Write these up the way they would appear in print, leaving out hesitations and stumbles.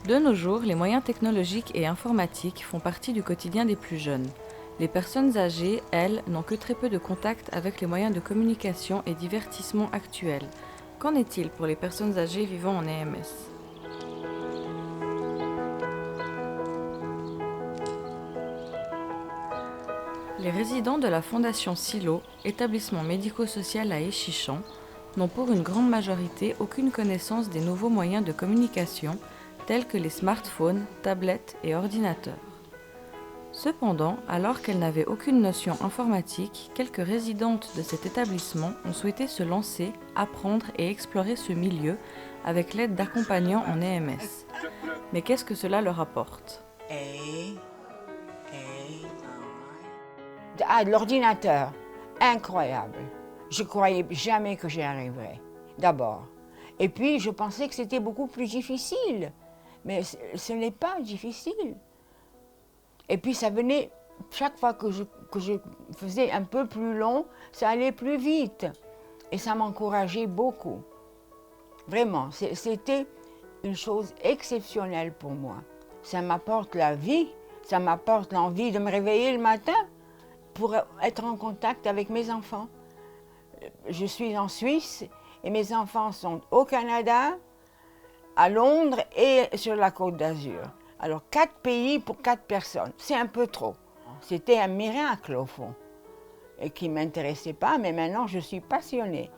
De nos jours, les moyens technologiques et informatiques font partie du quotidien des plus jeunes. Les personnes âgées, elles, n'ont que très peu de contact avec les moyens de communication et divertissement actuels. Qu'en est-il pour les personnes âgées vivant en EMS ? Les résidents de la Fondation Silo, établissement médico-social à Échichan, n'ont pour une grande majorité aucune connaissance des nouveaux moyens de communication tels que les smartphones, tablettes et ordinateurs. Cependant, alors qu'elles n'avaient aucune notion informatique, quelques résidentes de cet établissement ont souhaité se lancer, apprendre et explorer ce milieu avec l'aide d'accompagnants en EMS. Mais qu'est-ce que cela leur apporte ? Ah, de l'ordinateur, incroyable. Je croyais jamais que j'y arriverais, d'abord. Et puis, je pensais que c'était beaucoup plus difficile. Mais ce n'est pas difficile. Et puis, ça venait, chaque fois que je faisais un peu plus long, ça allait plus vite. Et ça m'encourageait beaucoup. Vraiment, c'était une chose exceptionnelle pour moi. Ça m'apporte la vie, ça m'apporte l'envie de me réveiller le matin pour être en contact avec mes enfants. Je suis en Suisse et mes enfants sont au Canada, à Londres et sur la Côte d'Azur. Alors 4 pays pour 4 personnes, c'est un peu trop. C'était un miracle au fond, et qui ne m'intéressait pas, mais maintenant je suis passionnée.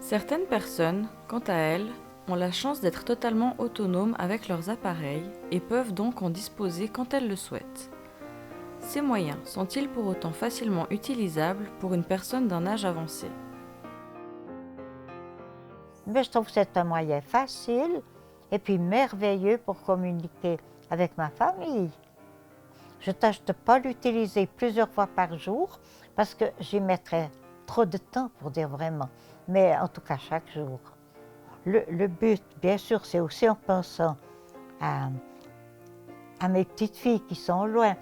Certaines personnes, quant à elles, ont la chance d'être totalement autonomes avec leurs appareils et peuvent donc en disposer quand elles le souhaitent. Ces moyens sont-ils pour autant facilement utilisables pour une personne d'un âge avancé ? Mais je trouve que c'est un moyen facile et puis merveilleux pour communiquer avec ma famille. Je tâche de ne pas l'utiliser plusieurs fois par jour parce que j'y mettrais trop de temps pour dire vraiment, mais en tout cas chaque jour. Le but, bien sûr, c'est aussi en pensant à mes petites filles qui sont loin.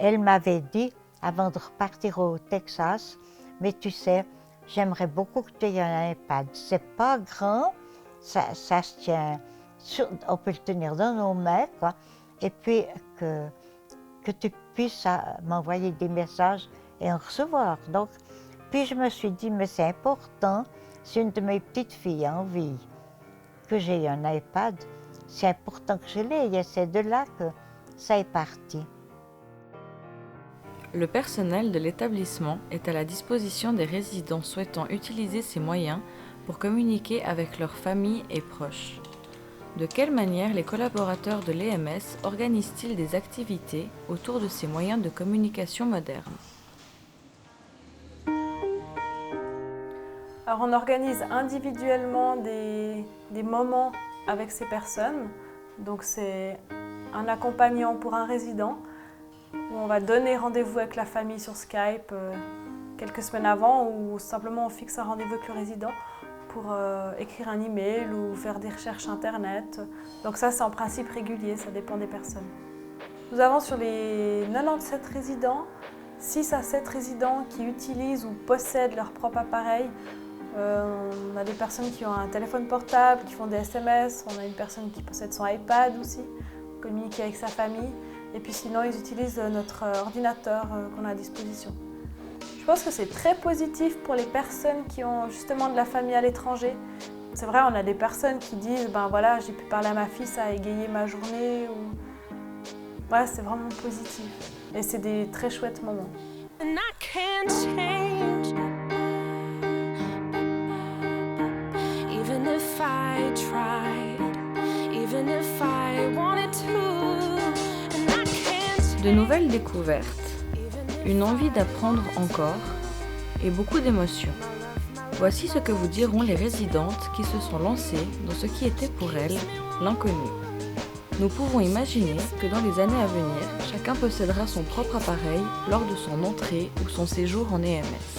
Elle m'avait dit, avant de repartir au Texas, mais tu sais, j'aimerais beaucoup que tu aies un iPad. C'est pas grand, ça se tient, on peut le tenir dans nos mains, quoi. Et puis que tu puisses m'envoyer des messages et en recevoir. Donc, puis je me suis dit, mais c'est important, si une de mes petites filles a envie que j'ai un iPad, c'est important que je l'ai, et c'est de là que ça est parti. Le personnel de l'établissement est à la disposition des résidents souhaitant utiliser ces moyens pour communiquer avec leurs familles et proches. De quelle manière les collaborateurs de l'EMS organisent-ils des activités autour de ces moyens de communication modernes ? Alors on organise individuellement des moments avec ces personnes. Donc c'est un accompagnant pour un résident où on va donner rendez-vous avec la famille sur Skype quelques semaines avant ou simplement on fixe un rendez-vous avec le résident pour écrire un email ou faire des recherches internet. Donc ça c'est en principe régulier, ça dépend des personnes. Nous avons sur les 97 résidents, 6 à 7 résidents qui utilisent ou possèdent leur propre appareil. On a des personnes qui ont un téléphone portable, qui font des SMS, on a une personne qui possède son iPad aussi, pour communiquer avec sa famille. Et puis sinon, ils utilisent notre ordinateur qu'on a à disposition. Je pense que c'est très positif pour les personnes qui ont justement de la famille à l'étranger. C'est vrai, on a des personnes qui disent, ben voilà, j'ai pu parler à ma fille, ça a égayé ma journée. Voilà, c'est vraiment positif. Et c'est des très chouettes moments. De nouvelles découvertes, une envie d'apprendre encore et beaucoup d'émotions. Voici ce que vous diront les résidentes qui se sont lancées dans ce qui était pour elles l'inconnu. Nous pouvons imaginer que dans les années à venir, chacun possédera son propre appareil lors de son entrée ou son séjour en EMS.